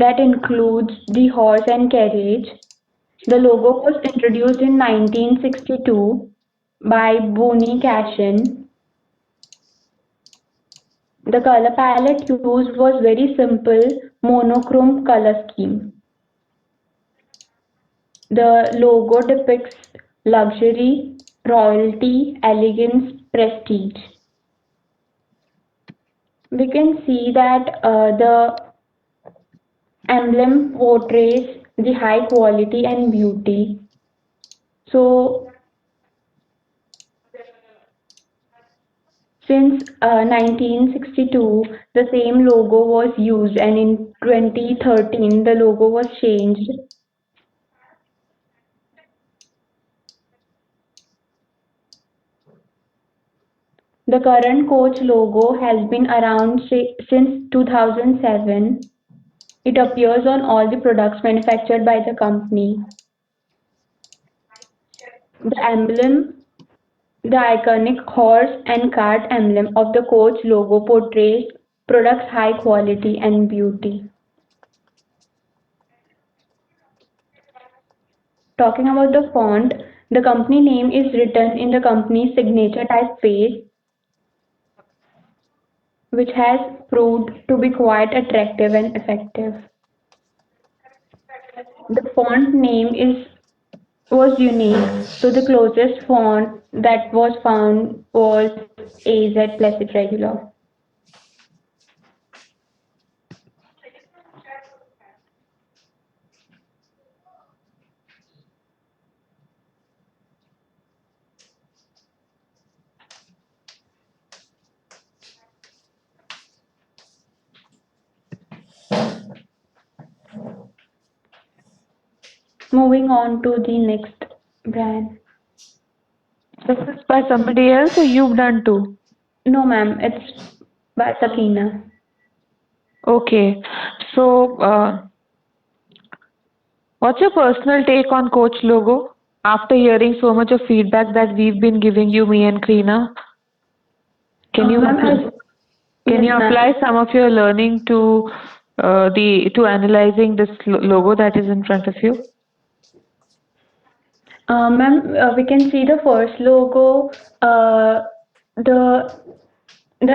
that includes the horse and carriage. The logo was introduced in 1962 by Boone Cashin. The color palette used was very simple monochrome color scheme. The logo depicts luxury, royalty, elegance, prestige. We can see that the emblem portrays the high quality and beauty. So, since 1962, the same logo was used, and in 2013, the logo was changed. The current Coach logo has been around since 2007. It appears on all the products manufactured by the company. The emblem, the iconic horse and cart emblem of the Coach logo portrays products' high quality and beauty. Talking about the font, the company name is written in the company's signature typeface, which has proved to be quite attractive and effective. The font name is was unique, so the closest font that was found was AZ Placid Regular. Moving on to the next brand. This is by somebody else or you've done too? No, ma'am, it's by Sakina. Okay. So, what's your personal take on Coach logo after hearing so much of feedback that we've been giving you, me and Krina? Can you Ma'am, apply, can yes, you ma'am. apply some of your learning to to analyzing this logo that is in front of you? Ma'am, we can see the first logo, the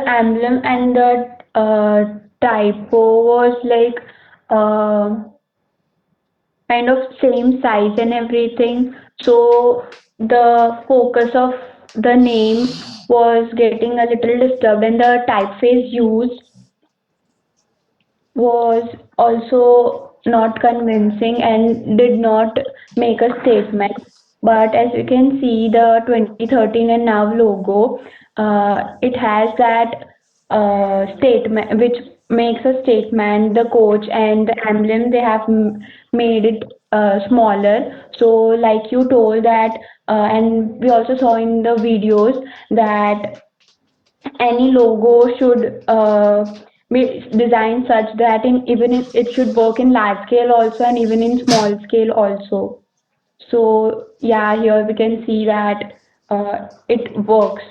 emblem and the typo was like uh, kind of same size and everything. So the focus of the name was getting a little disturbed, and the typeface used was also not convincing and did not make a statement. But as you can see, the 2013 and now logo, it has that statement which makes a statement. The coach and the emblem, they have made it smaller. So, like you told that, and we also saw in the videos that any logo should be designed such that it should work in large scale also and even in small scale also. So yeah, here we can see that it works.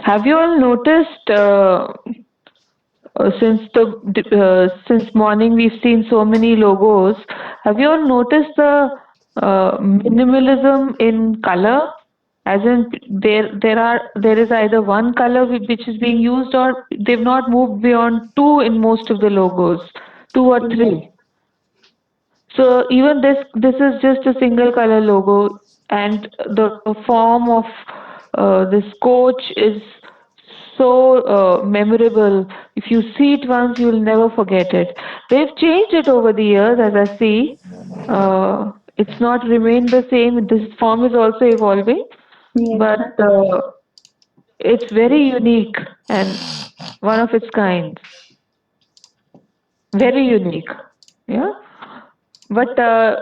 Have you all noticed since morning we've seen so many logos? Have you all noticed the minimalism in color? As in, there is either one color which is being used, or they've not moved beyond two in most of the logos, two or Yes. three. So even this is just a single color logo, and the form of this coach is so memorable. If you see it once, you'll never forget it. They've changed it over the years, as I see. It's not remained the same. This form is also evolving, Yes, but ma'am. it's very unique and one of its kind. Very unique. Yeah. But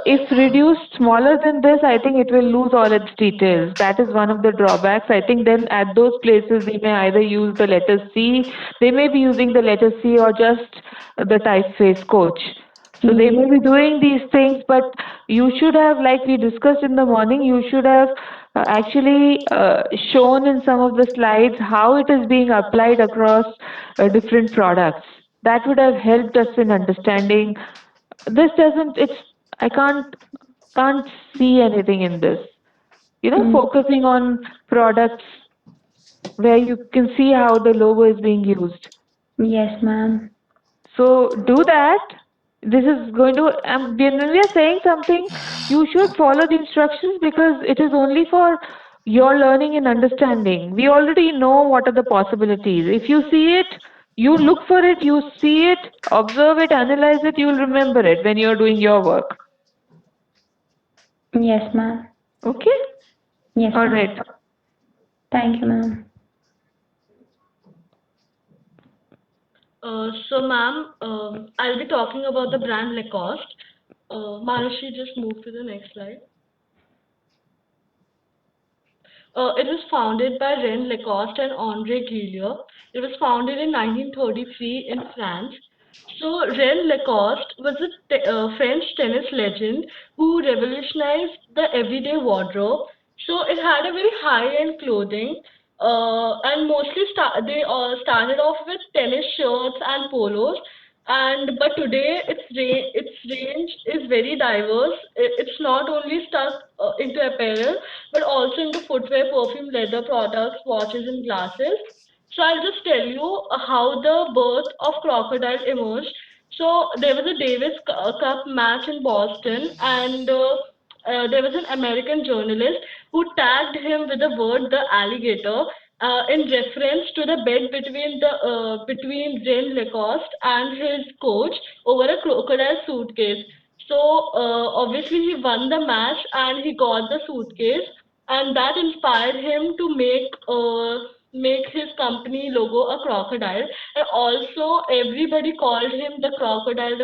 if reduced smaller than this, I think it will lose all its details. That is one of the drawbacks. I think then at those places they may either use the letter C, they may be using the letter C or just the typeface coach. So they Yes. may be doing these things, but you should have, like we discussed in the morning, you should have actually shown in some of the slides how it is being applied across different products. That would have helped us in understanding. This doesn't. It's I can't see anything in this. Mm, Focusing on products where you can see how the logo is being used. yes, ma'am. So do that. This is going to, when we are saying something, you should follow the instructions because it is only for your learning and understanding. We already know what are the possibilities. If you see it, you look for it, you see it, observe it, analyze it, you will remember it when you are doing your work. Yes, ma'am. Okay? Yes, All ma'am. right. Thank you, ma'am. So, ma'am, I'll be talking about the brand Lacoste. Manushi, just move to the next slide. It was founded by Ren Lacoste and André Gillier. It was founded in 1933 in France. So, Ren Lacoste was a French tennis legend who revolutionized the everyday wardrobe. So, it had a very high-end clothing, and mostly they started off with tennis shirts and polos. And but today its range is very diverse. It's not only stuck into apparel, but also into footwear, perfume, leather products, watches, and glasses. So I'll just tell you how the birth of Crocodile emerged. So there was a Davis Cup match in Boston, and there was an American journalist who tagged him with the word "the alligator" in reference to the bet between Jean Lacoste and his coach over a crocodile suitcase. So obviously he won the match and he got the suitcase, and that inspired him to make his company logo a crocodile. And also everybody called him the crocodile,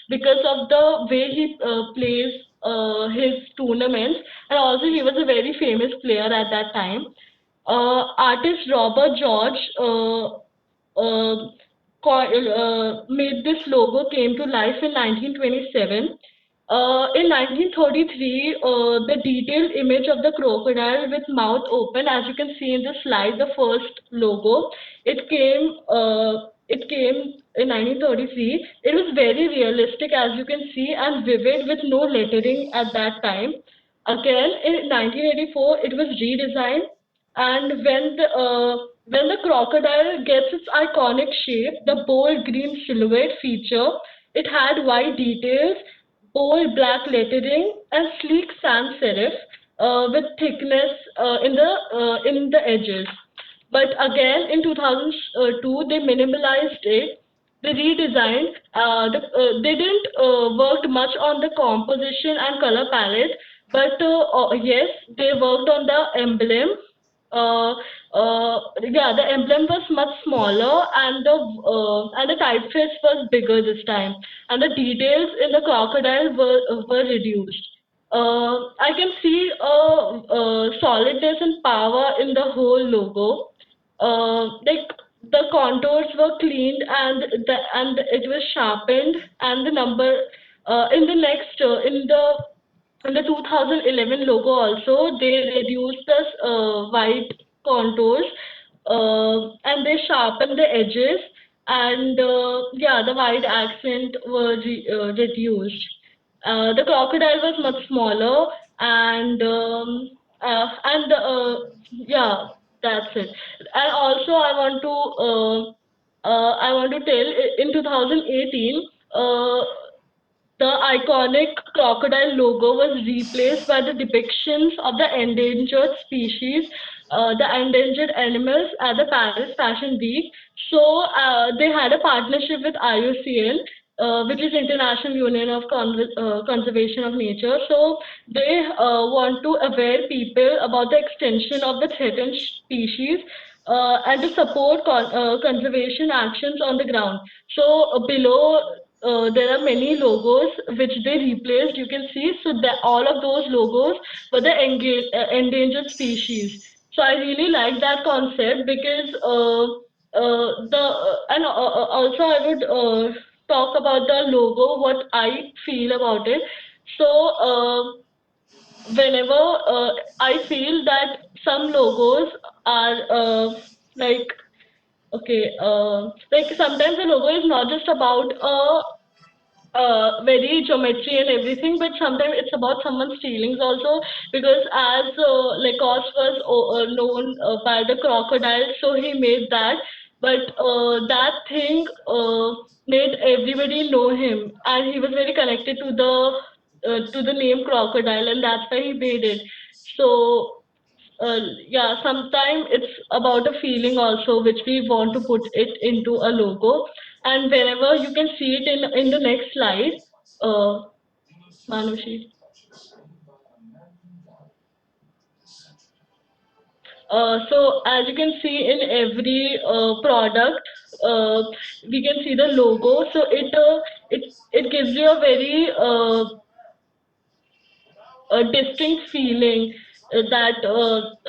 because of the way he plays his tournaments, and also he was a very famous player at that time. Artist Robert George made this logo came to life in 1927. In 1933, the detailed image of the crocodile with mouth open, as you can see in the slide, the first logo, it came in 1933. It was very realistic, as you can see, and vivid with no lettering at that time. Again, in 1984, it was redesigned, and when the crocodile gets its iconic shape, the bold green silhouette feature, it had white details, bold black lettering, and sleek sans serif with thickness in the edges. But again, in 2002, they minimalized it. They redesigned. They didn't worked much on the composition and color palette, but yes, they worked on the emblem. Yeah, the emblem was much smaller, and the typeface was bigger this time, and the details in the crocodile were reduced. I can see solidness and power in the whole logo. Like the contours were cleaned, and it was sharpened, and the number in the next in the 2011 logo also, they reduced the white contours, and they sharpened the edges, and yeah, the white accent was reduced. The crocodile was much smaller, and yeah, that's it. And also, I want to tell in 2018. The iconic crocodile logo was replaced by the depictions of the endangered species, the endangered animals at the Paris Fashion Week. So they had a partnership with IUCN, which is International Union of Conservation of Nature. So they want to aware people about the extinction of the threatened species, and to support conservation actions on the ground. So below there are many logos which they replaced. You can see, so that all of those logos were the endangered species. So I really like that concept because the and also I would talk about the logo, what I feel about it. So whenever I feel that some logos are like Okay, like sometimes the logo is not just about very geometry and everything, but sometimes it's about someone's feelings also. Because as Lacoste was known by the crocodile, so he made that. But that thing made everybody know him, and he was very connected to the name crocodile, and that's why he made it. So yeah, sometimes it's about a feeling also, which we want to put it into a logo. And whenever you can see it in the next slide, uh, Manushi. So as you can see in every product, uh, we can see the logo. So it gives you a very a distinct feeling that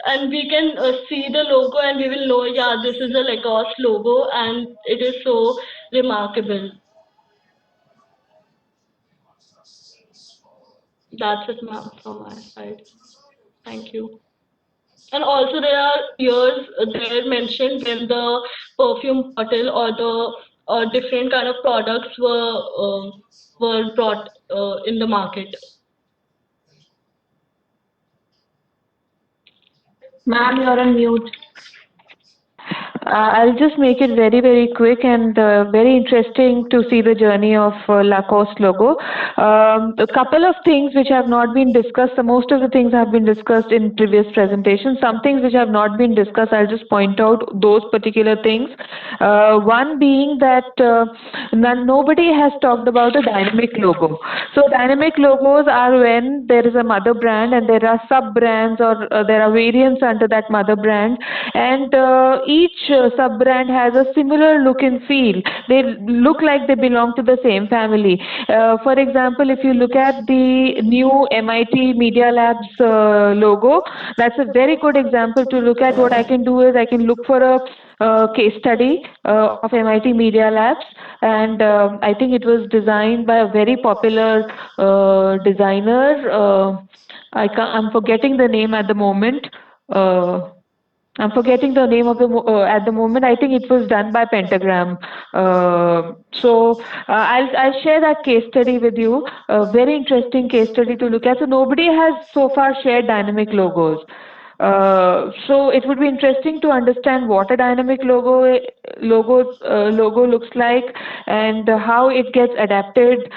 and we can see the logo and we will know, yeah, this is a Lacoste logo and it is so remarkable. That's it, ma'am, from my side. Thank you. And also there are years there mentioned when the perfume bottle or the different kind of products were brought in the market. Ma'am, you're on mute. I'll just make it very, very quick and very interesting to see the journey of Lacoste logo. A couple of things which have not been discussed. So most of the things have been discussed in previous presentations. Some things which have not been discussed, I'll just point out those particular things. One being that nobody has talked about a dynamic logo. So dynamic logos are when there is a mother brand and there are sub brands, or there are variants under that mother brand, and each sub brand has a similar look and feel. They look like they belong to the same family. For example, if you look at the new MIT Media Labs logo, that's a very good example to look at. What I can do is I can look for a case study of MIT Media Labs, and I think it was designed by a very popular designer. I'm forgetting the name at the moment. Uh, I'm forgetting the name of at the moment. I think it was done by Pentagram. I'll share that case study with you. A very interesting case study to look at. So nobody has so far shared dynamic logos. So it would be interesting to understand what a dynamic logo looks like, and how it gets adapted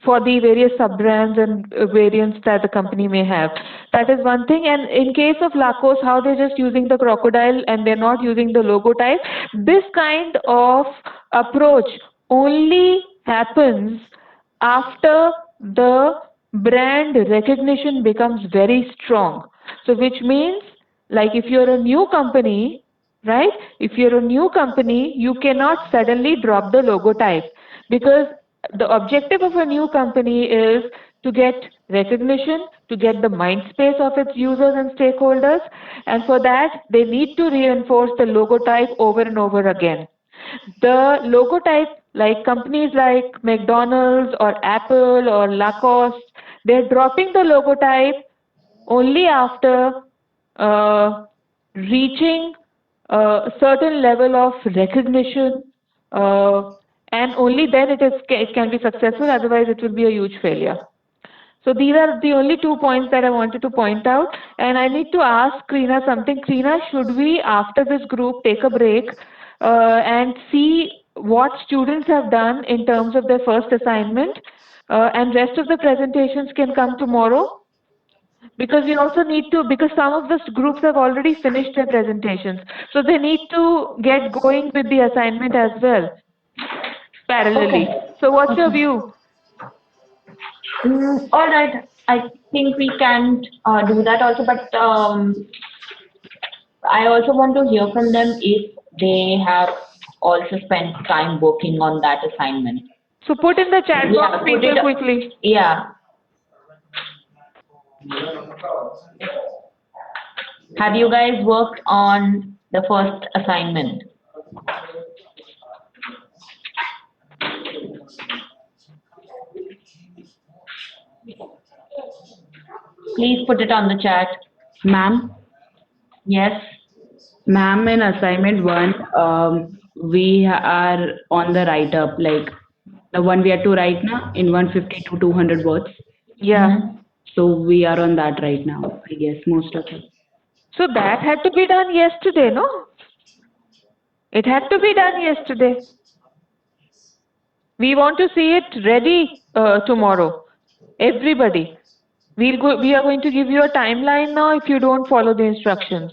for the various sub brands and variants that the company may have. That is one thing. And in case of Lacoste, how they're just using the crocodile and they're not using the logo type. This kind of approach only happens after the brand recognition becomes very strong. So, which means, like, if you're a new company, right? If you're a new company, you cannot suddenly drop the logo type, because the objective of a new company is to get recognition, to get the mind space of its users and stakeholders, and for that, they need to reinforce the logo type over and over again. The logo type, like companies like McDonald's or Apple or Lacoste, they're dropping the logo type only after uh, reaching a certain level of recognition, uh, and only then it can be successful. Otherwise, it will be a huge failure. So these are the only 2 points that I wanted to point out. And I need to ask Krina something. Krina, should we, after this group, take a break and see what students have done in terms of their first assignment? And rest of the presentations can come tomorrow, because we also need to, because some of the groups have already finished their presentations. So they need to get going with the assignment as well, Okay. parallelly. So what's your Okay. view? All right. I think we can do that also, but I also want to hear from them if they have also spent time working on that assignment. So put in the chat box, Yeah, put people, it. quickly. Yeah. Have you guys worked on the first assignment? Please put it on the chat. Ma'am? Yes? Ma'am, in assignment one, we are on the write up, like the one we have to write now in 150 to 200 words. Yeah. Mm-hmm. So we are on that right now, I guess, most of it. So that had to be done yesterday, no? It had to be done yesterday. We want to see it ready tomorrow. Everybody. We are going to give you a timeline now if you don't follow the instructions.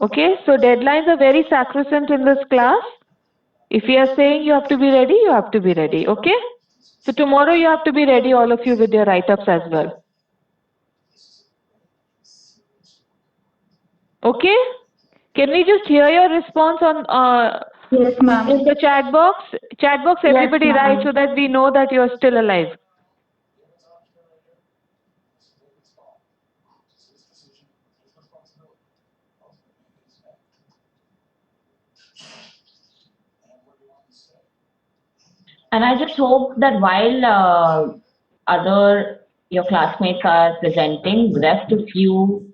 Okay? So deadlines are very sacrosanct in this class. If we are saying you have to be ready, you have to be ready. Okay? So tomorrow you have to be ready, all of you, with your write-ups as well. Okay? Can we just hear your response on Yes, in ma'am. the chat box? Chat box, Yes, everybody write so ma'am. that we know that you're still alive. And I just hope that while other your classmates are presenting, rest of you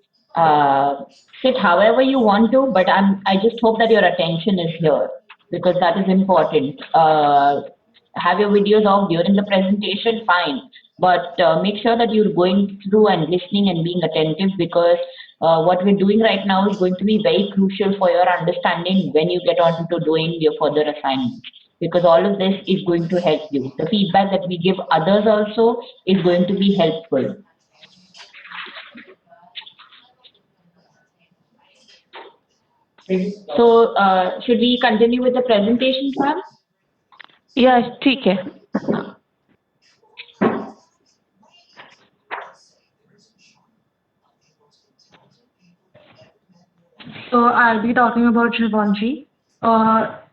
sit however you want to. But I just hope that your attention is here because that is important. Have your videos off during the presentation, fine. But make sure that you're going through and listening and being attentive because what we're doing right now is going to be very crucial for your understanding when you get on to doing your further assignments because all of this is going to help you. The feedback that we give others also is going to be helpful. So, should we continue with the presentation, ma'am? Yeah, ठीक है. So I'll be talking about Givenchy.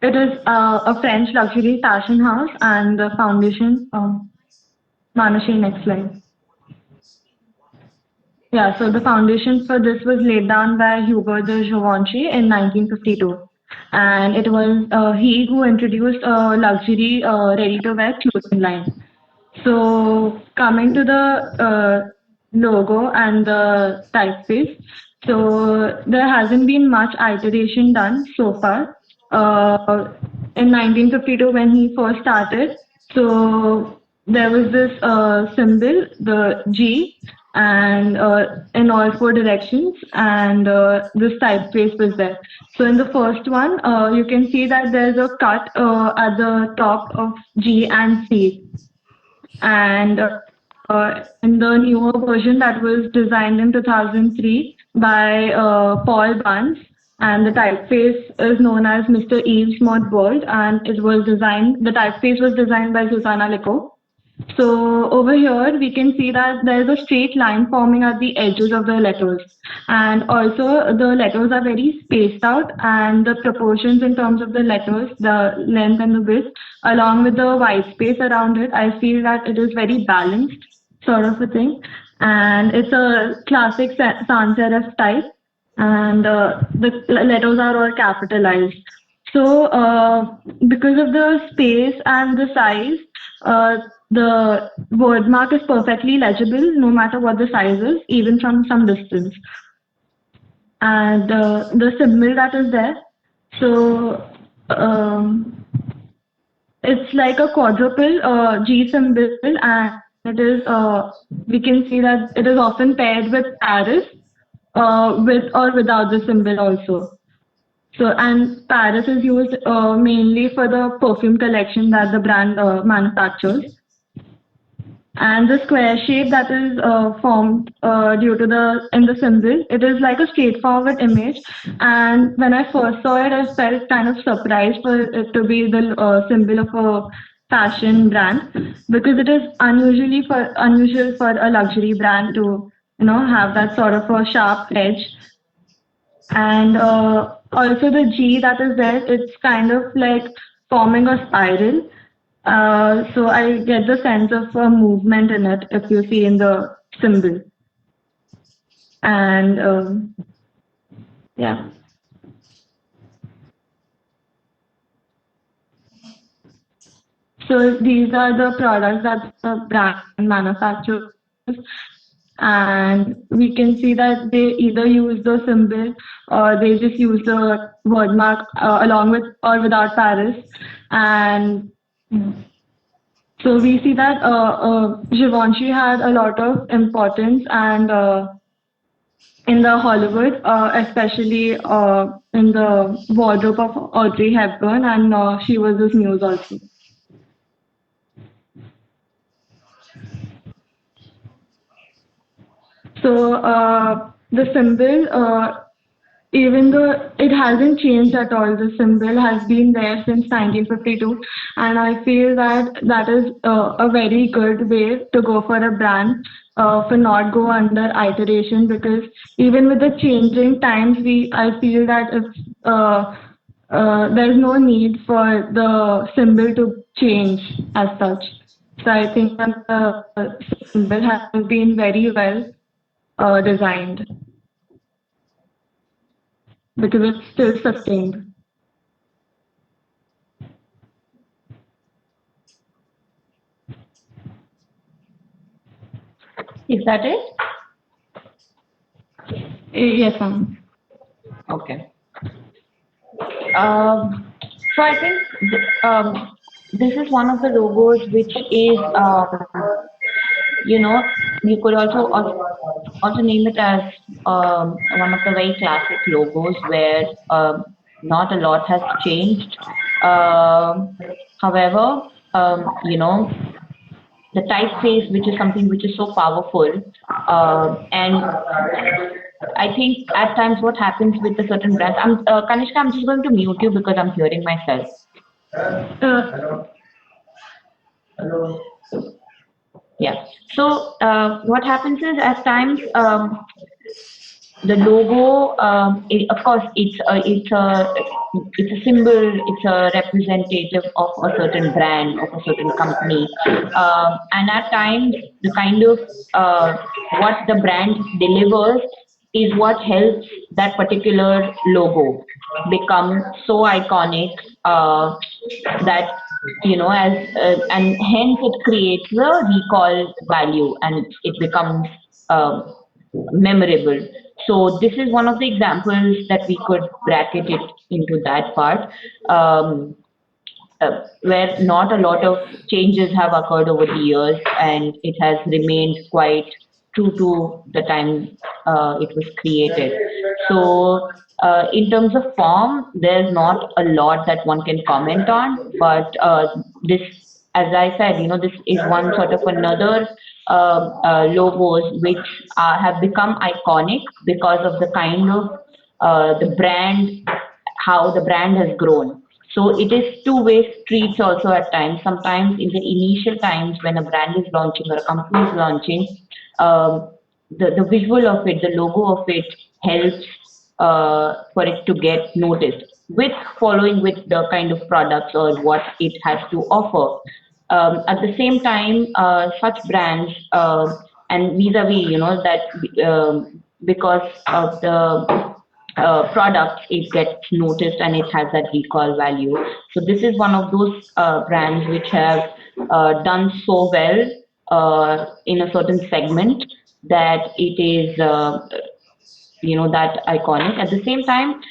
It is a French luxury fashion house and the foundation, Manashi, next slide. Yeah, so the foundation for this was laid down by Hugo de Givenchy in 1952. And it was he who introduced a luxury ready-to-wear clothing line. So coming to the logo and the typeface, so there hasn't been much iteration done so far. In 1952, when he first started, so there was this symbol, the G, and in all four directions, and this typeface was there. So in the first one, you can see that there's a cut at the top of G and C, and in the newer version that was designed in 2003 by Paul Barnes, and the typeface is known as Mr. Yves Montbold, and the typeface was designed by Susanna Leco. So over here we can see that there is a straight line forming at the edges of the letters, and also the letters are very spaced out, and the proportions in terms of the letters, the length and the width, along with the white space around it, I feel that it is very balanced sort of a thing, and it's a classic sans serif type, and the letters are all capitalized. So, because of the space and the size, the word mark is perfectly legible no matter what the size is, even from some distance. And the symbol that is there, so it's like a quadruple G symbol, and it is we can see that it is often paired with Paris, with or without the symbol also. So, and Paris is used mainly for the perfume collection that the brand manufactures. And the square shape that is formed due to the in the symbol, it is like a straightforward image. And when I first saw it, I felt kind of surprised for it to be the symbol of a fashion brand because it is unusual for a luxury brand to have that sort of a sharp edge, and also the G that is there, it's kind of like forming a spiral. So I get the sense of a movement in it if you see in the symbol. And yeah. So these are the products that the brand manufactures. and we can see that they either use the symbol or they just use the word mark along with or without Paris. And so we see that Givenchy had a lot of importance and in the Hollywood, especially in the wardrobe of Audrey Hepburn, and she was his muse also. So the symbol, even though it hasn't changed at all, the symbol has been there since 1952, and I feel that that is a very good way to go for a brand, for not go under iteration, because even with the changing times, I feel that if there's no need for the symbol to change as such. So I think that the symbol has been very well designed because it's still sustained. Is that it? Yes, ma'am. Okay. So I think this is one of the logos which is, you know, you could also name it as one of the very classic logos where not a lot has changed. However, you know, the typeface, which is something which is so powerful, and I think at times what happens with the certain brands. Kanishka, I'm just going to mute you because I'm hearing myself. Uh, Yeah. So what happens is at times the logo, of course, it's a symbol, it's a representative of a certain brand, of a certain company, and at times the kind of what the brand delivers is what helps that particular logo become so iconic that as and hence it creates a recall value and it becomes memorable. So this is one of the examples that we could bracket it into that part, where not a lot of changes have occurred over the years and it has remained quite true to the time it was created. So in terms of form, there's not a lot that one can comment on, but this, as I said, this is one sort of another logos which have become iconic because of the kind of the brand, how the brand has grown. So it is two-way streets also at times. Sometimes in the initial times when a brand is launching or a company is launching, the visual of it, the logo of it helps for it to get noticed with following with the kind of products or what it has to offer. At the same time, such brands and vis-a-vis, that because of the product, it gets noticed and it has that recall value. So this is one of those brands which have done so well in a certain segment that it is, that iconic. At the same time,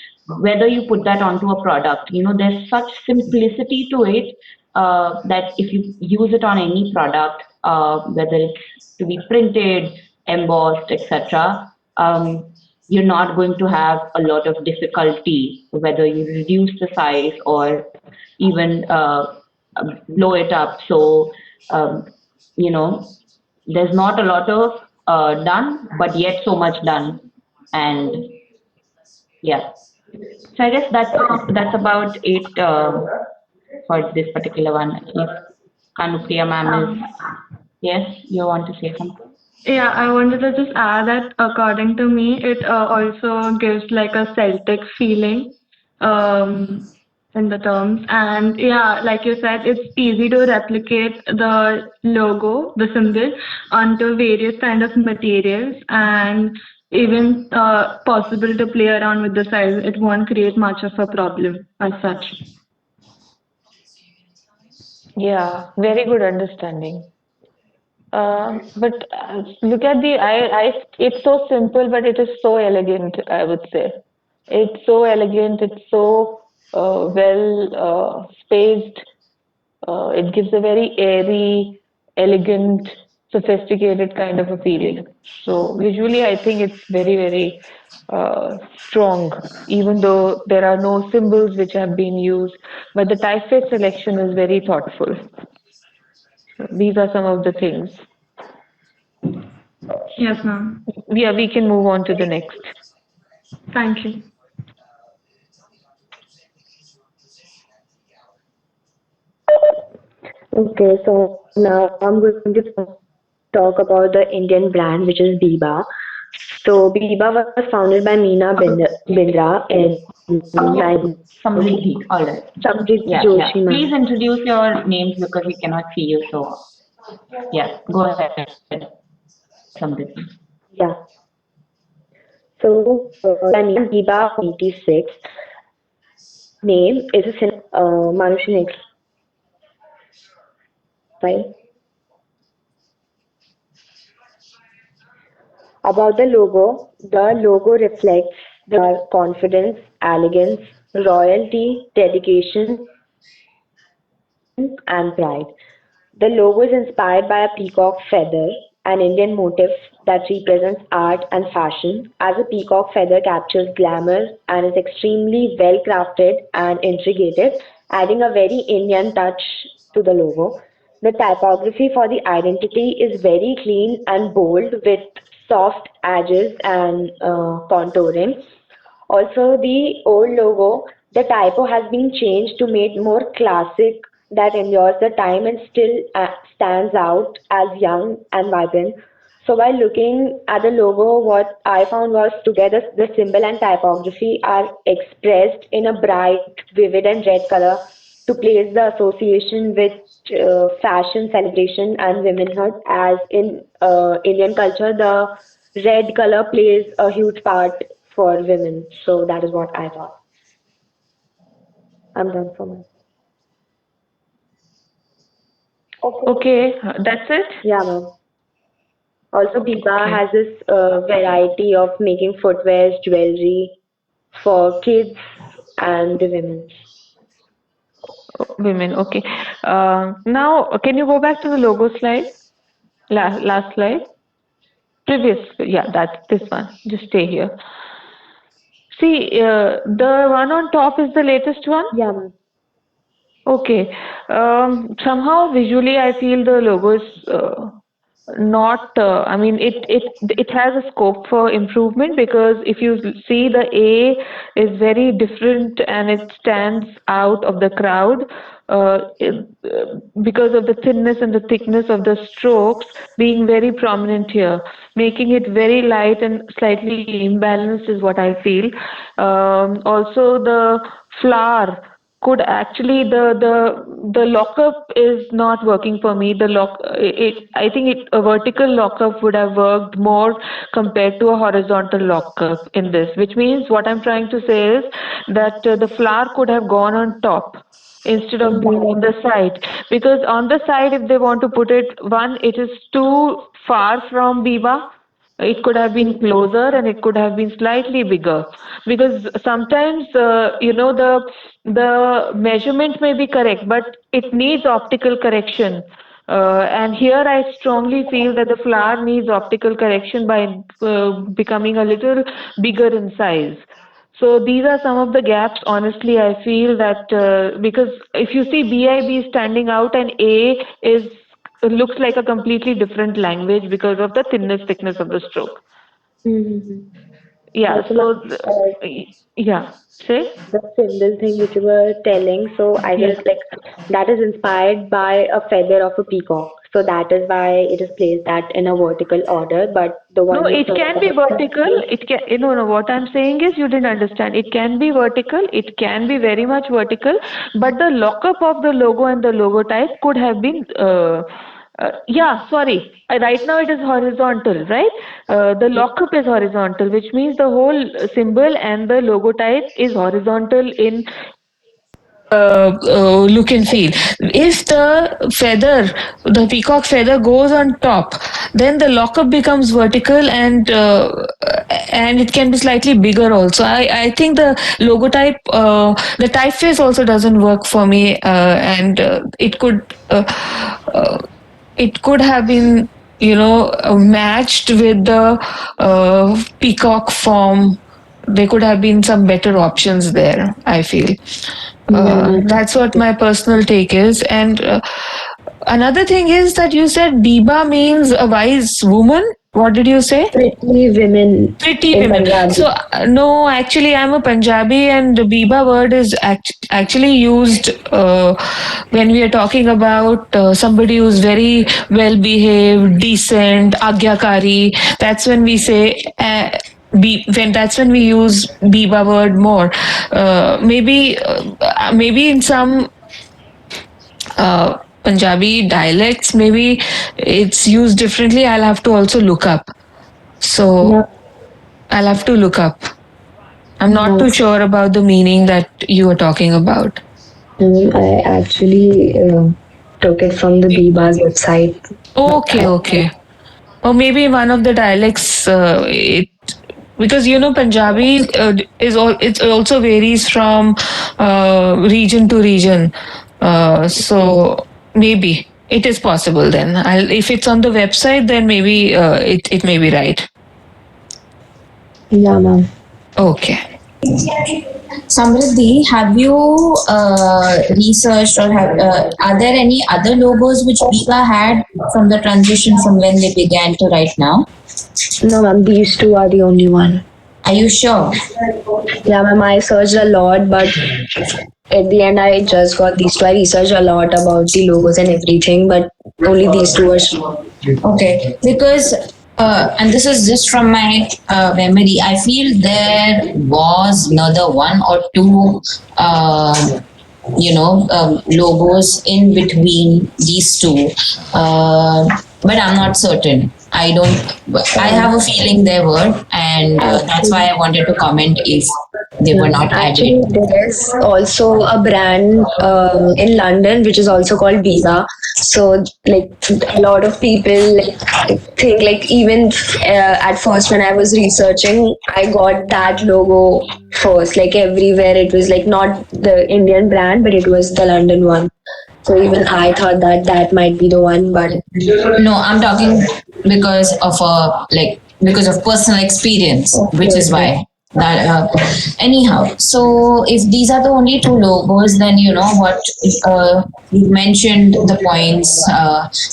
whether you put that onto a product, there's such simplicity to it that if you use it on any product, whether it's to be printed, embossed, etc., you're not going to have a lot of difficulty whether you reduce the size or even blow it up. So, you know, there's not a lot of done, but yet so much done. And yeah, so I guess that's about it for this particular one. If Kanupriya ma'am is, yes, you want to say something? Yeah, I wanted to just add that according to me, it also gives like a Celtic feeling in the terms. And yeah, like you said, it's easy to replicate the logo, the symbol, onto various kind of materials and even possible to play around with the size. It won't create much of a problem as such. Yeah, very good understanding. But look at it's so simple, but it is so elegant, I would say. It's so elegant, it's so well spaced. It gives a very airy, elegant, sophisticated kind of a feeling. So visually, I think it's very, very strong, even though there are no symbols which have been used, but the typeface selection is very thoughtful. These are some of the things. Yes, ma'am. Yeah, we can move on to the next. Thank you. Okay, so now I'm going to talk about the Indian brand, which is Biba. So Biba was founded by Meena Bindra in Samriddhi. All right. Samrit Yeah, yeah. Joshi, ma'am. Please introduce your names because we cannot see you. So, yeah, go ahead, Samriddhi. Yeah. So the name Biba 86 name is a Manushi next slide. About the logo reflects the confidence, elegance, royalty, dedication, and pride. The logo is inspired by a peacock feather, an Indian motif that represents art and fashion, as a peacock feather captures glamour and is extremely well crafted and intricate, adding a very Indian touch to the logo. The typography for the identity is very clean and bold with soft edges and contouring. Also, the old logo, the typo has been changed to make more classic that endures the time and still stands out as young and vibrant. So while looking at the logo, what I found was together the symbol and typography are expressed in a bright, vivid and red color to place the association with fashion celebration and womanhood as in Indian culture the red color plays a huge part for women. So that is what I thought. I'm done for my. Okay, that's it. Yeah, ma'am. Also, Biba Okay. has this variety of making footwear, jewelry for kids and the women. Women, okay. Now, can you go back to the logo slide? Last slide? Previous, yeah, that's this one. Just stay here. See, the one on top is the latest one? Yeah, ma'am. Okay. Somehow visually, I feel the logo is not. I mean, it has a scope for improvement because if you see the A is very different and it stands out of the crowd. Because of the thinness and the thickness of the strokes being very prominent here, making it very light and slightly imbalanced is what I feel. Also, the flower could actually the lockup is not working for me. I think a vertical lockup would have worked more compared to a horizontal lockup in this, which means what I'm trying to say is that the flower could have gone on top instead of being on the side, because on the side if they want to put it, one, it is too far from Biba. It could have been closer and it could have been slightly bigger, because sometimes the measurement may be correct but it needs optical correction. And here I strongly feel that the flower needs optical correction by becoming a little bigger in size. So these are some of the gaps. Honestly, I feel that because if you see BIB standing out and A is looks like a completely different language because of the thickness of the stroke. Mm-hmm. Yeah. Also, So ma'am, yeah. Say the symbol thing which you were telling, so I guess yes. like that is inspired by a feather of a peacock. So that is why it is placed that in a vertical order. But the No, one you it said can be about vertical. It can, no. What I'm saying is you didn't understand. It can be vertical. It can be very much vertical, but the lockup of the logo and the logo type could have been. Yeah, sorry. Right now it is horizontal, right? The lockup is horizontal, which means the whole symbol and the logo type is horizontal in look and feel. If the peacock feather goes on top, then the lockup becomes vertical, and it can be slightly bigger also. I think the logotype, the typeface also doesn't work for me, and it could have been, matched with the peacock form. There could have been some better options there, I feel. That's what my personal take is. And another thing is that you said Biba means a wise woman. What did you say? Pretty women Pretty in women. Punjabi. So, no, actually, I'm a Punjabi, and the Biba word is actually used when we are talking about somebody who's very well behaved, decent, agyakari. That's when we say. That's when we use Biba word more. Maybe in some Punjabi dialects, maybe it's used differently. I'll have to also look up. So Yeah. I'll have to look up. I'm not too sure about the meaning that you were talking about. I actually took it from the Biba's website. Okay. Or maybe one of the dialects, because Punjabi it also varies from region to region. So maybe it is possible then. If it's on the website, then maybe it may be right. Yeah, ma'am. Okay. Samriddhi, have you researched or are there any other logos which Biba had from the transition from when they began to right now? No, ma'am, these two are the only one. Are you sure? Yeah, ma'am, I searched a lot, but at the end, I just got these two. I researched a lot about the logos and everything, but only these two are. Okay, because and this is just from my memory, I feel there was another one or two, logos in between these two, but I'm not certain. I have a feeling there were, and that's why I wanted to comment if they were not Actually, added. there is also a brand in London which is also called Biba. So, like, a lot of people think, like, even at first when I was researching, I got that logo first. Like, everywhere it was like not the Indian brand, but it was the London one. So even I thought that that might be the one, but No, I'm talking because of because of personal experience, which is why that. Anyhow, so if these are the only two logos, then you know what you mentioned the points,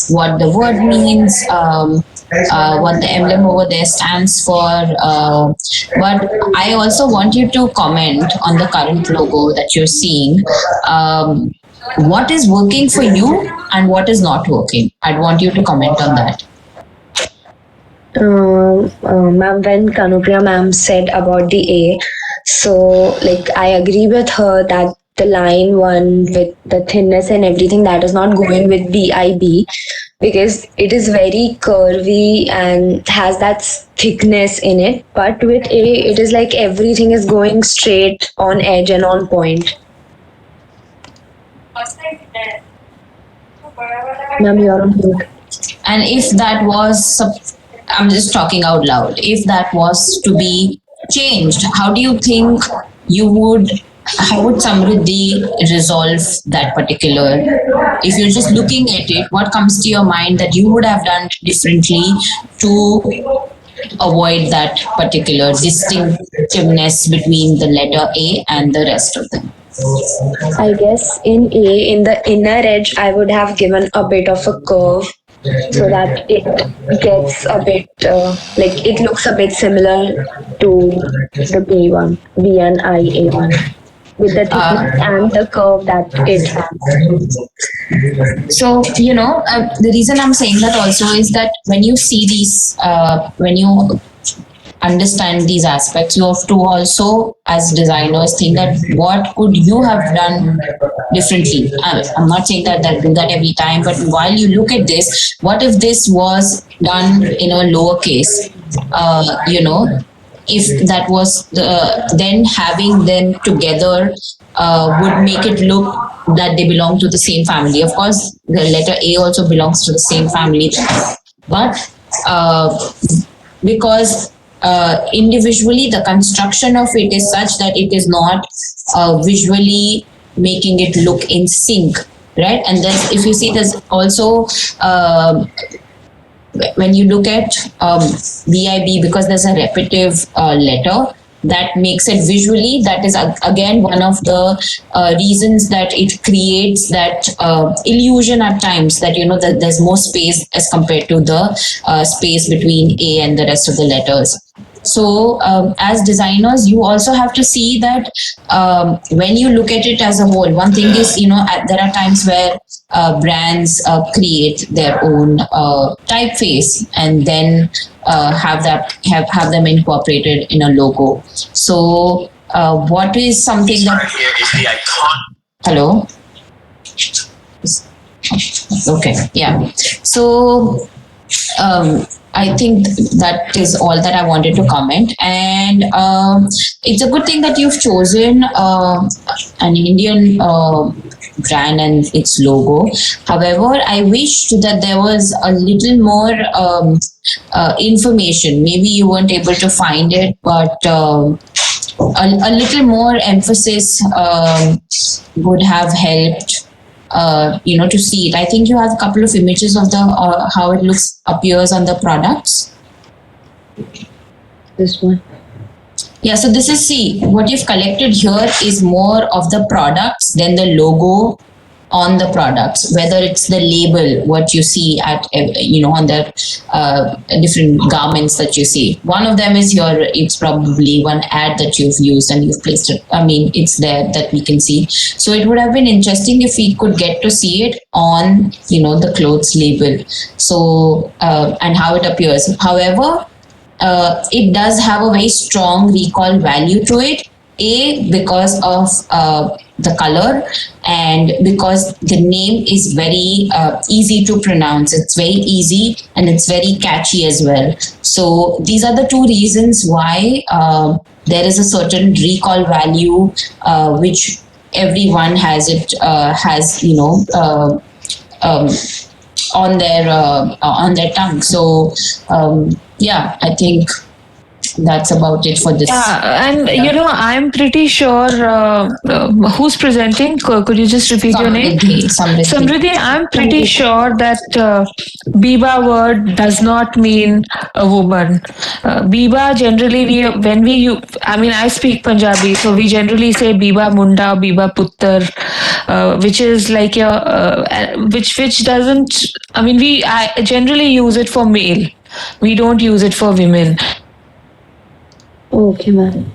what the word means. What the emblem over there stands for. But I also want you to comment on the current logo that you're seeing. What is working for you and what is not working? I'd want you to comment on that. ma'am, when Kanupriya ma'am said about the A, so like I agree with her that the line one with the thinness and everything that is not going with BIB because it is very curvy and has that thickness in it. But with A, it is like everything is going straight on edge and on point. Ma'am, you're on mute. And if that was, I'm just talking out loud, if that was to be changed, how do you think how would Samriddhi resolve that particular? If you're just looking at it, what comes to your mind that you would have done differently to avoid that particular distinctiveness between the letter A and the rest of them? I guess in A, in the inner edge, I would have given a bit of a curve so that it gets a bit like it looks a bit similar to the B one, B and IA one, with the thickness and the curve that it has. So, the reason I'm saying that also is that when you see these, when you understand these aspects, you have to also, as designers, think that what could you have done differently? I'm not saying that do that every time, but while you look at this, what if this was done in a lowercase? If that was then having them together would make it look that they belong to the same family. Of course, the letter A also belongs to the same family, but because individually the construction of it is such that it is not visually making it look in sync, right? And then if you see, there's also when you look at VIB, because there's a repetitive letter that makes it visually, that is again one of the reasons that it creates that illusion at times that that there's more space as compared to the space between A and the rest of the letters. So as designers, you also have to see that when you look at it as a whole, one thing is, there are times where brands create their own typeface and then have them incorporated in a logo. So what is something that here is the icon. Hello. Okay. Yeah. So I think that is all that I wanted to comment. And it's a good thing that you've chosen an Indian brand and its logo. However, I wished that there was a little more information. Maybe you weren't able to find it, but a little more emphasis would have helped. To see it. I think you have a couple of images of the how it appears on the products. This one. Yeah, so this is, see, what you've collected here is more of the products than the logo on the products, whether it's the label, what you see at, on the different garments that you see. One of them is here, it's probably one ad that you've used and you've placed it. I mean, it's there that we can see. So it would have been interesting if we could get to see it on, the clothes label. So, and how it appears. However, it does have a very strong recall value to it. Because of the color, and because the name is very easy to pronounce. It's very easy and it's very catchy as well. So these are the two reasons why there is a certain recall value which everyone has on their tongue. So yeah, I think that's about it for this. Yeah, and I'm pretty sure who's presenting. Could you just repeat your name? Samriddhi. I'm pretty sure that Biba word does not mean a woman. Biba generally I speak Punjabi, so we generally say Biba Munda, Biba Puttar, which is like which doesn't. I generally use it for male. We don't use it for women. Okay, ma'am.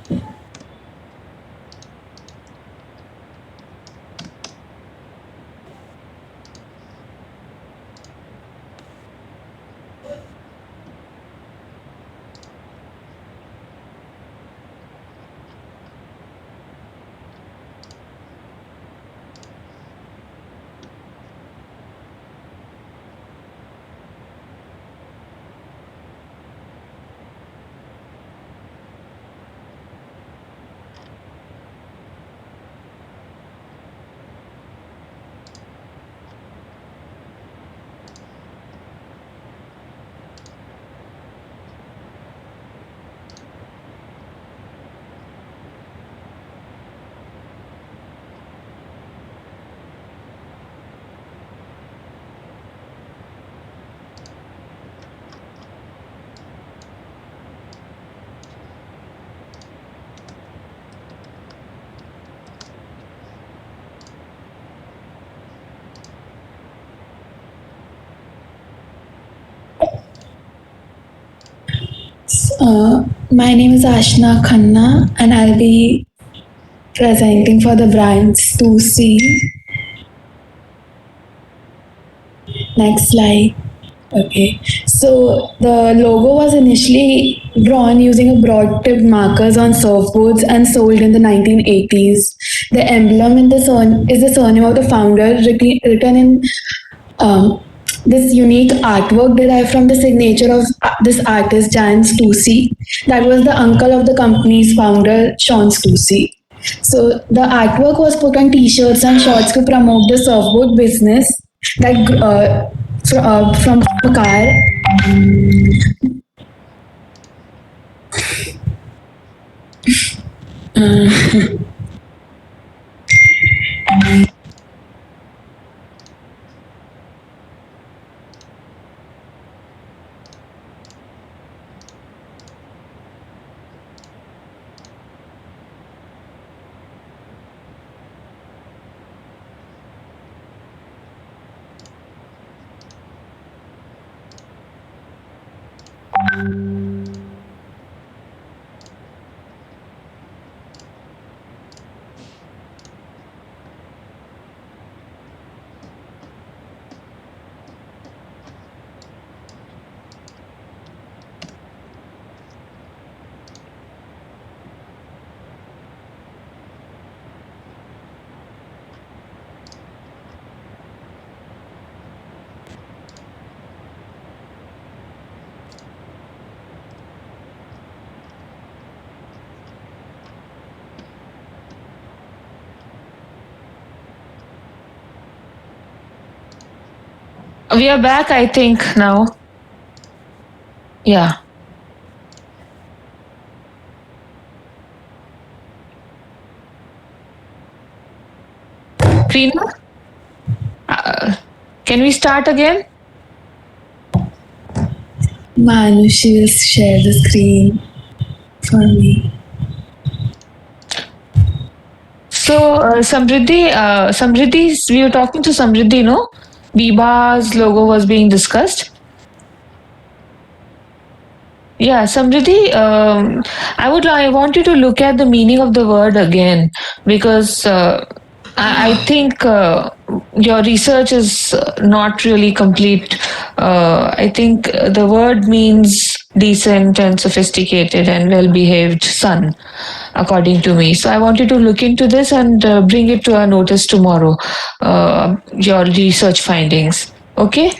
My name is Ashna Khanna and I'll be presenting for the brand Stussy. Next slide. Okay, so the logo was initially drawn using a broad-tipped markers on surfboards and sold in the 1980s. The emblem is the surname of the founder, written in this unique artwork derived from the signature of this artist, Jan Stussy. That was the uncle of the company's founder, Sean Stussy. So the artwork was put on T-shirts and shorts to promote the surfboard business that from a car. We are back, I think, now. Yeah. Preena? Can we start again? Manushi will share the screen for me. So, Samriddhi, we were talking to Samriddhi, no? Biba's logo was being discussed. Yeah, Samriddhi, I want you to look at the meaning of the word again, because I think your research is not really complete. I think the word means decent and sophisticated and well-behaved son, according to me. So I want you to look into this and bring it to our notice tomorrow, your research findings. Okay?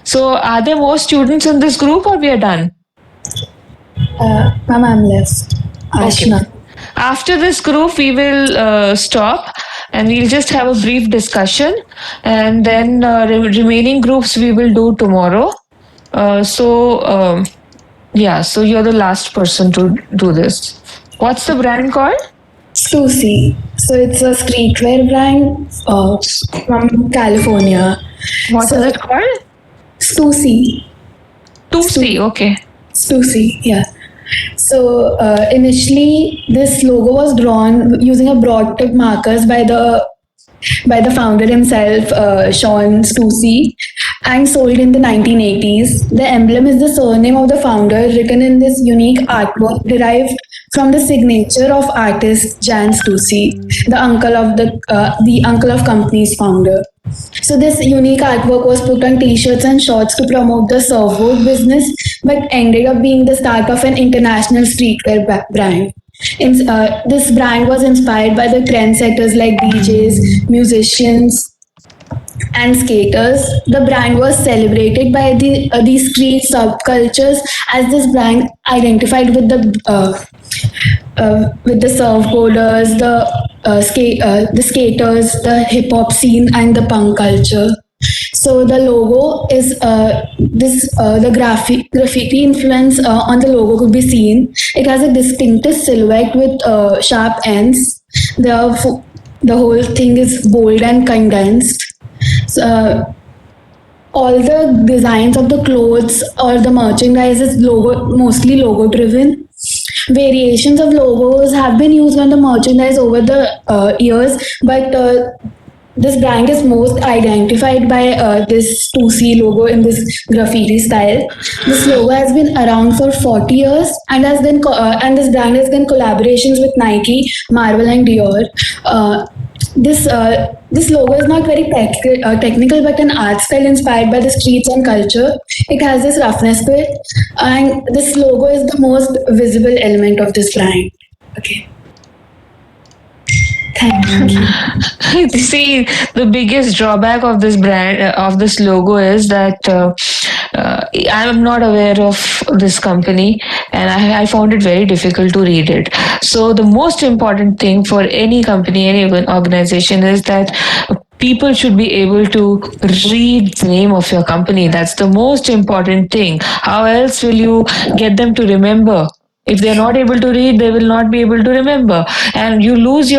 So are there more students in this group, or we are done? Ma'am, I'm left. Ashna. Okay. After this group, we will stop and we'll just have a brief discussion, and then remaining groups we will do tomorrow. Yeah, so you're the last person to do this. What's the brand called? Stussy. So it's a streetwear brand from California. What is it called? Stussy. 2C, okay. Stussy, yeah. So initially, this logo was drawn using a broad tip markers by the founder himself, Sean Stussy, and sold in the 1980s. The emblem is the surname of the founder, written in this unique artwork derived from the signature of artist Jan Stussy, the uncle of company's founder. So this unique artwork was put on T-shirts and shorts to promote the surfboard business, but ended up being the start of an international streetwear brand. This brand was inspired by the trendsetters like DJs, musicians, and skaters. The brand was celebrated by these street subcultures, as this brand identified with the surfboarders, the skaters, the hip hop scene, and the punk culture. So the logo is the graffiti influence on the logo could be seen. It has a distinctive silhouette with sharp ends. The whole thing is bold and condensed. So, all the designs of the clothes or the merchandise is mostly logo driven. Variations of logos have been used on the merchandise over the years, but this brand is most identified by this 2C logo in this graffiti style. This logo has been around for 40 years and and this brand has done collaborations with Nike, Marvel, and Dior. This logo is not very technical, but an art style inspired by the streets and culture. It has this roughness to it, and this logo is the most visible element of this brand. Okay. Thank you. See, the biggest drawback of this brand, of this logo, is that I am not aware of this company, and I found it very difficult to read it. So the most important thing for any company, any organization, is that people should be able to read the name of your company. That's the most important thing. How else will you get them to remember? If they're not able to read, they will not be able to remember, and you lose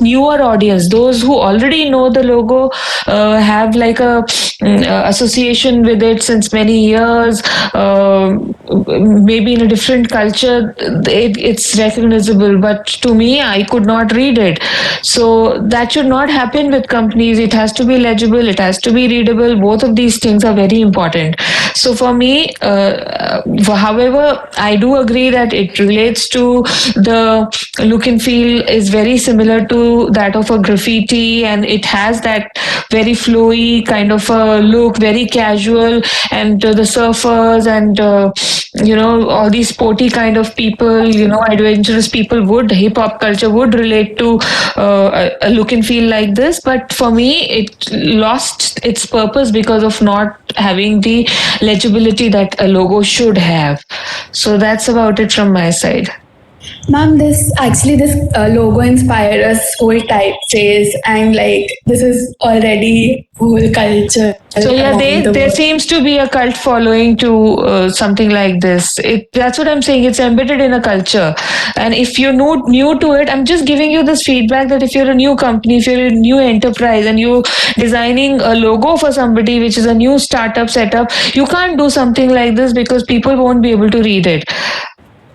newer audience. Those who already know the logo, have like a association with it since many years, maybe in a different culture, it's recognizable, but to me, I could not read it. So that should not happen with companies. It has to be legible, it has to be readable. Both of these things are very important. So for me, however, I do agree that it relates to the look and feel is very similar to that of a graffiti, and it has that very flowy kind of a look, very casual, and the surfers and all these sporty kind of people, adventurous people would, hip hop culture would relate to a look and feel like this. But for me, it lost its purpose because of not having the legibility that a logo should have. So that's about it from my side. Ma'am, this logo inspired us whole typeface, and like this is already whole culture. So yeah, around the there world. seems to be a cult following to something like this. That's what I'm saying. It's embedded in a culture, and if you're new to it, I'm just giving you this feedback that if you're a new company, if you're a new enterprise, and you designing a logo for somebody which is a new startup setup, you can't do something like this because people won't be able to read it.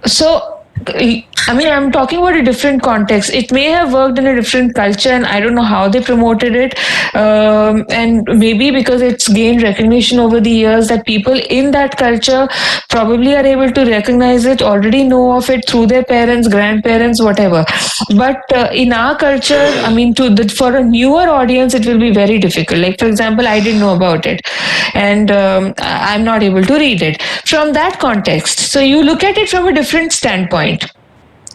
So, I mean, I'm talking about a different context. It may have worked in a different culture, and I don't know how they promoted it. And maybe because it's gained recognition over the years, that people in that culture probably are able to recognize it, already know of it through their parents, grandparents, whatever. But in our culture, I mean, for a newer audience, it will be very difficult. Like, for example, I didn't know about it, and I'm not able to read it from that context. So you look at it from a different standpoint.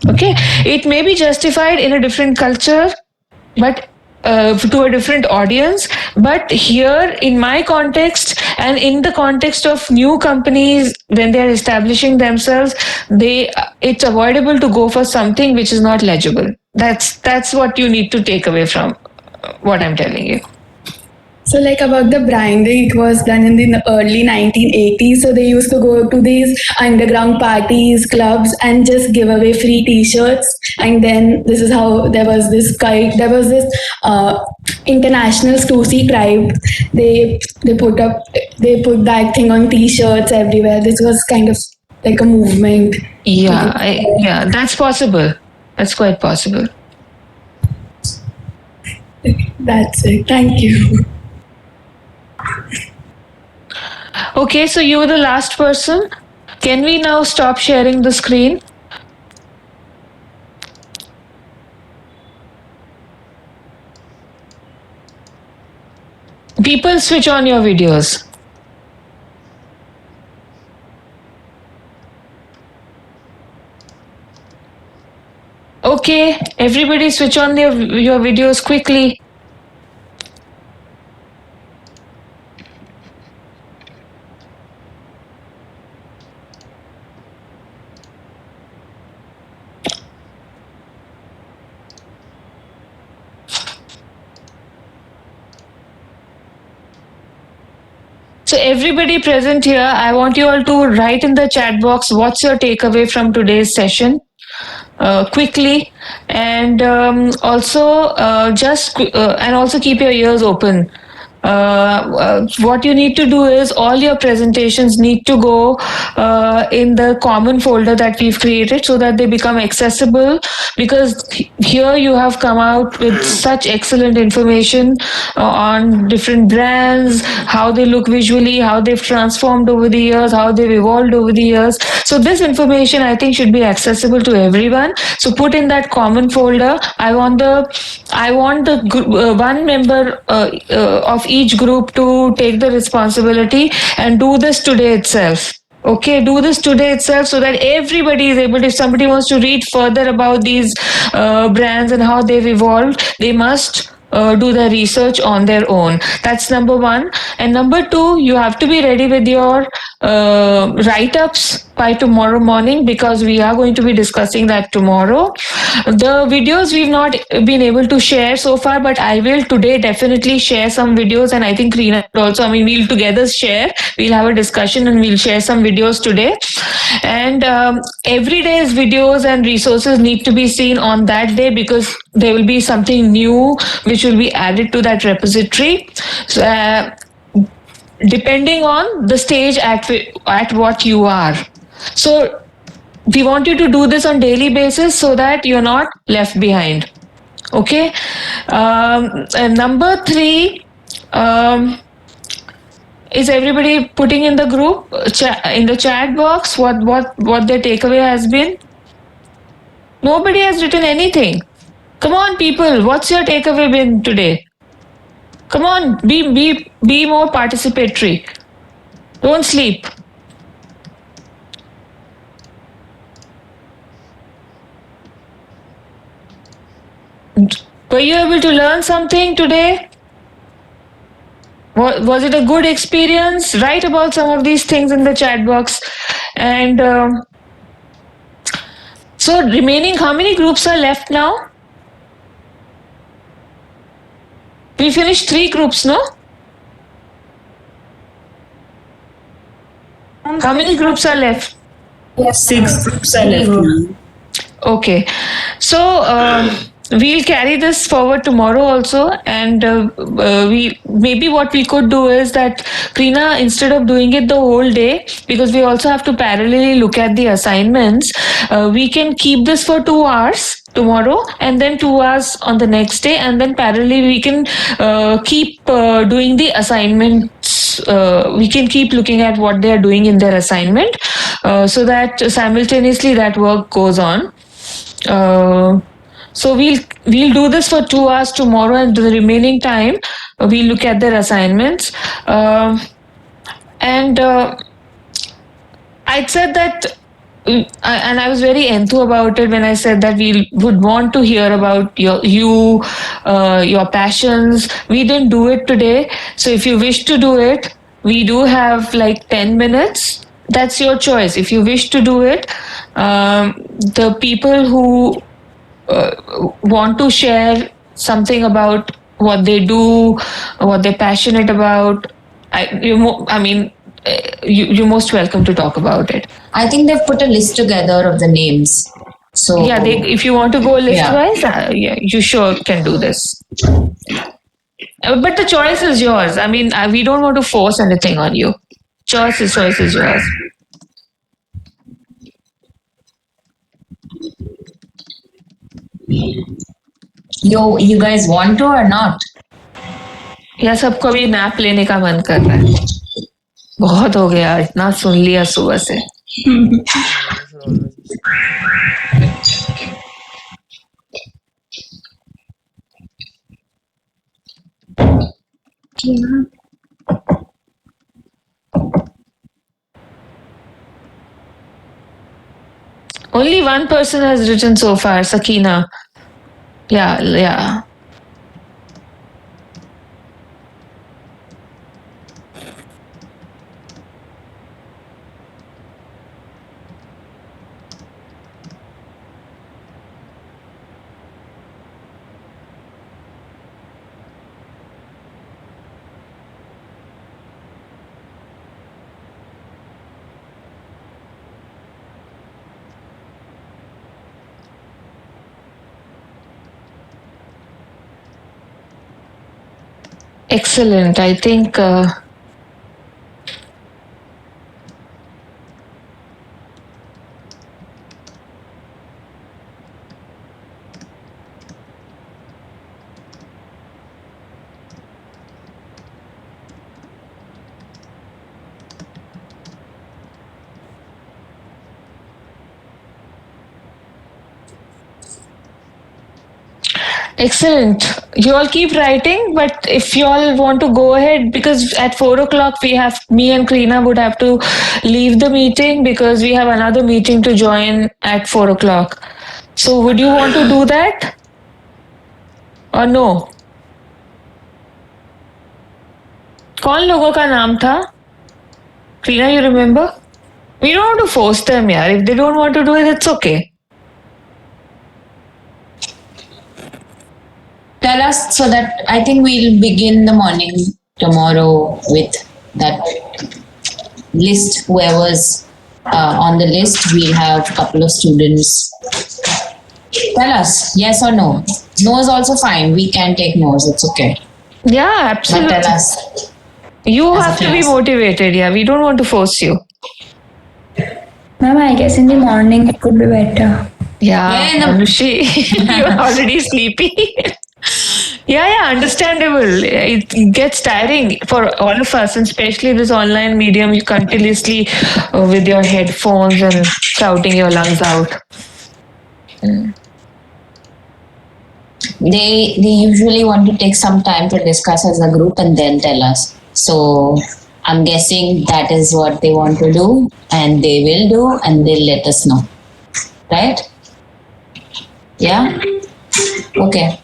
Okay, it may be justified in a different culture, but to a different audience. But here, in my context, and in the context of new companies when they are establishing themselves, it's avoidable to go for something which is not legible. That's what you need to take away from what I'm telling you. So, like about the branding, it was done in the early 1980s. So they used to go to these underground parties, clubs, and just give away free T-shirts. And then this is how there was this kite. There was this international Stussy tribe. They put that thing on T-shirts everywhere. This was kind of like a movement. Yeah, yeah, that's possible. That's quite possible. That's it. Thank you. Okay, so you were the last person. Can we now stop sharing the screen? People, switch on your videos. Okay, everybody switch on your videos quickly. So everybody present here, I want you all to write in the chat box what's your takeaway from today's session. Quickly, and also and also keep your ears open. What you need to do is all your presentations need to go in the common folder that we've created so that they become accessible, because here you have come out with such excellent information on different brands, how they look visually, how they've transformed over the years, how they've evolved over the years. So this information, I think, should be accessible to everyone. So put in that common folder. I want the one member of each group to take the responsibility and do this today itself. Okay, do this today itself so that everybody is able to, if somebody wants to read further about these brands and how they've evolved, they must do the research on their own. That's number one. And number two, you have to be ready with your write-ups by tomorrow morning, because we are going to be discussing that tomorrow. The videos we've not been able to share so far, but I will today definitely share some videos, and I think Reena also. I mean, we'll together share. We'll have a discussion and we'll share some videos today. And every day's videos and resources need to be seen on that day, because there will be something new which will be added to that repository. So, depending on the stage at what you are. So we want you to do this on daily basis so that you're not left behind. Okay. And number three, is everybody putting in the group in the chat box what their takeaway has been? Nobody has written anything. Come on, people, what's your takeaway been today? Come on, be more participatory. Don't sleep. Were you able to learn something today? Was it a good experience? Write about some of these things in the chat box. And so remaining, how many groups are left now? We finished 3 groups, no? How many groups are left? 6 groups are left now. Okay. So we'll carry this forward tomorrow also, and what we could do is that, Krina, instead of doing it the whole day, because we also have to parallelly look at the assignments, we can keep this for 2 hours tomorrow and then 2 hours on the next day, and then parallelly we can keep doing the assignments. We can keep looking at what they are doing in their assignment, so that simultaneously that work goes on. So we'll do this for 2 hours tomorrow, and the remaining time we'll look at their assignments. And I'd said that, and I was very enthused about it when I said that we would want to hear about your passions. We didn't do it today, so if you wish to do it, we do have like 10 minutes. That's your choice. If you wish to do it, the people who want to share something about what they do, what they're passionate about, you're most welcome to talk about it. I think they've put a list together of the names. So Yeah, if you want to go list-wise, you sure can do this. But the choice is yours. I mean, we don't want to force anything on you. Choice is yours. you guys want to or not? या सबको अभी nap लेने का मन कर रहा है. बहुत हो गया, इतना सुन लिया सुबह से. Only one person has written so far, Sakina. Yeah. Excellent. I think excellent. You all keep writing, but if you all want to go ahead, because at 4:00 me and Krina would have to leave the meeting because we have another meeting to join at 4:00. So would you want to do that? Or no? कौन लोगों का नाम था? Trina, you remember? We don't want to force them, yaar. If they don't want to do it, it's okay. Tell us so that I think we'll begin the morning tomorrow with that list. Whoever's on the list, we'll have a couple of students. Tell us yes or no. No is also fine. We can take no's. It's okay. Yeah, But absolutely. tell us. You As a have to be class. motivated. Yeah, we don't want to force you. Ma'am, I guess in the morning it could be better. Yeah, Yeah, in the- Anushi, you're already sleepy. Yeah, understandable. It gets tiring for all of us, and especially this online medium. You continuously with your headphones and shouting your lungs out. They usually want to take some time to discuss as a group and then tell us. So I'm guessing that is what they want to do, and they will do, and they'll let us know. Right? Yeah? Okay.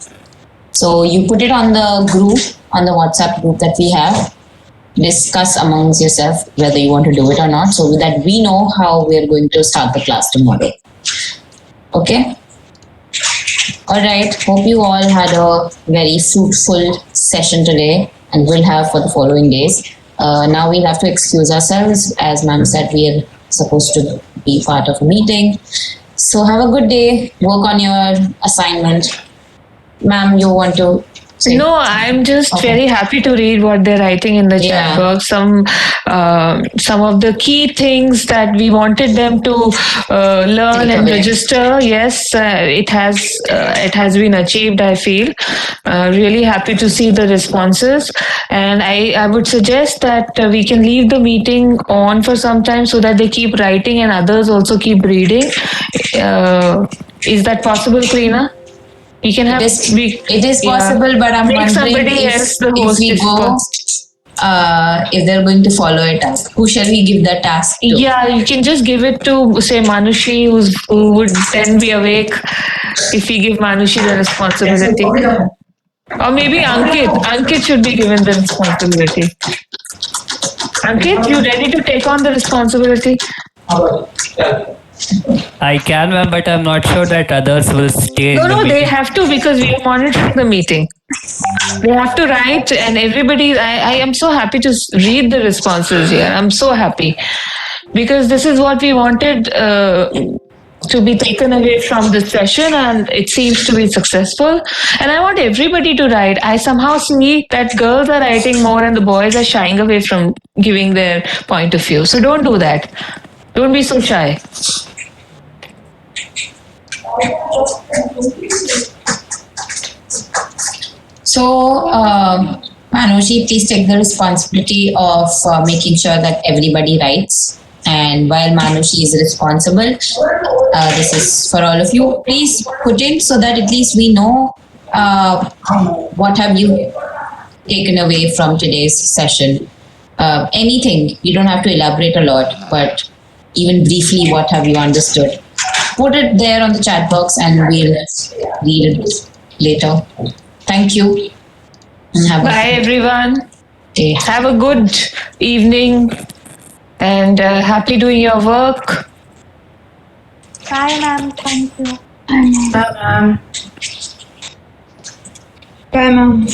So you put it on the group, on the WhatsApp group that we have. Discuss amongst yourself whether you want to do it or not, so that we know how we're going to start the class tomorrow. Okay? All right. Hope you all had a very fruitful session today, and will have for the following days. Now we have to excuse ourselves. As ma'am said, we are supposed to be part of a meeting. So have a good day. Work on your assignment. Ma'am, you want to say? No, I'm just Okay. very happy to read what they're writing in the chat Yeah. box. Some of the key things that we wanted them to learn Take and away. register. Yes, it has been achieved. I feel really happy to see the responses, and I would suggest that we can leave the meeting on for some time so that they keep writing and others also keep reading. Is that possible, Karina? We can have It is yeah. possible, but I'm Make wondering somebody if, else the if host we if go, if they're going to follow it up. Who shall we give the task to? Yeah, you can just give it to say Manushi, who would then be awake if we give Manushi the responsibility. Or maybe Ankit. Ankit should be given the responsibility. Ankit, you ready to take on the responsibility? I can, ma'am, but I'm not sure that others will stay in the No, they meeting. have to because we are monitoring the meeting. They have to write, and everybody. I am so happy to read the responses here. I'm so happy because this is what we wanted to be taken away from this session, and it seems to be successful. And I want everybody to write. I somehow see that girls are writing more, and the boys are shying away from giving their point of view. So don't do that. Don't be so shy. So, Manushi, please take the responsibility of making sure that everybody writes. And while Manushi is responsible, this is for all of you. Please put in so that at least we know what have you taken away from today's session. Anything. You don't have to elaborate a lot, but even briefly, what have you understood? Put it there on the chat box, and we'll read it later. Thank you. And have Bye, everyone. day. Have a good evening and happy doing your work. Bye, ma'am. Thank you. Bye, ma'am. Bye, ma'am.